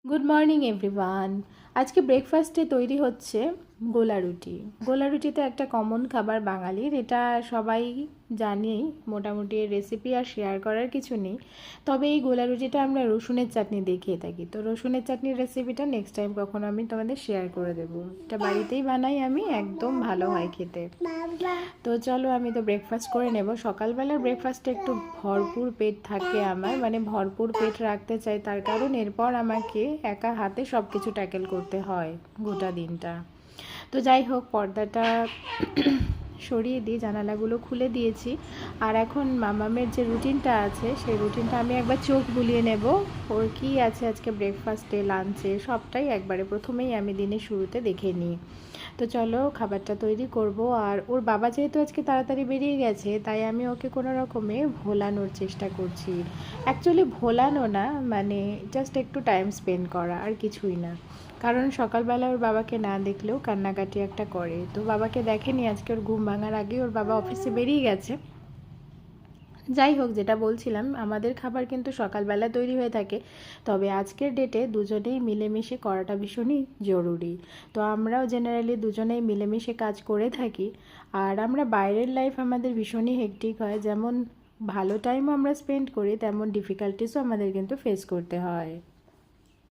Good morning everyone. আজকে ব্রেকফাস্টে তৈরি হচ্ছে গোলা রুটি। গোলা রুটি তো একটা কমন খাবার বাঙালির, এটা সবাই জানেই মোটামুটি। এর রেসিপি আর শেয়ার করার কিছু নেই। তবে এই গোলা রুটিটা আমরা রসুনের চাটনি দিয়ে খেয়ে থাকি, তো রসুনের চাটনির রেসিপিটা নেক্সট টাইম কখনো আমি তোমাদের শেয়ার করে দেবো। এটা বাড়িতেই বানাই আমি, একদম ভালো হয় খেতে। তো চলো, আমি তো ব্রেকফাস্ট করে নেব। সকালবেলার ব্রেকফাস্টে একটু ভরপুর পেট থাকে আমার, মানে ভরপুর পেট রাখতে চাই, তার কারণ এরপর আমাকে একা হাতে সব কিছু ট্যাকেল করতে হয় গোটা দিনটা। তো যাই হোক, পর্দাটা সরিয়ে দিই, জানালাগুলো খুলে দিয়েছি। আর এখন মামামের যে রুটিনটা আছে সেই রুটিনটা আমি একবার চোখ বুলিয়ে নেব। ওর কী আছে আজকে ব্রেকফাস্টে, লাঞ্চে, সবটাই একবারে প্রথমেই আমি দিনের শুরুতে দেখে নিই। তো চলো খাবারটা তৈরি করব। আর ওর বাবা যেহেতু আজকে তাড়াতাড়ি বেরিয়ে গেছে, তাই আমি ওকে কোনো রকমে ভোলানোর চেষ্টা করছি। অ্যাকচুয়ালি ভোলানো না, মানে জাস্ট একটু টাইম স্পেন্ড করা, আর কিছুই না। কারণ সকালবেলা ওর বাবাকে না দেখলেও কান্নাকাটি একটা করে, তো বাবাকে দেখেনি আজকে। ওর ঘুম ভাঙার আগে ওর বাবা অফিসে বেরিয়ে গেছে। যাই হোক, যেটা বলছিলাম, আমাদের খাবার কিন্তু সকালবেলা তৈরি হয়ে থাকে, তবে আজকের ডেটে দুজনেই মিলেমিশে করাটা ভীষণই জরুরি। তো আমরাও জেনারেলি দুজনেই মিলেমিশে কাজ করে থাকি। আর আমরা বাইরের লাইফ আমাদের ভীষণই হেক্টিক হয়, যেমন ভালো টাইমও আমরা স্পেন্ড করি, তেমন ডিফিকাল্টিসও আমাদের কিন্তু ফেস করতে হয়।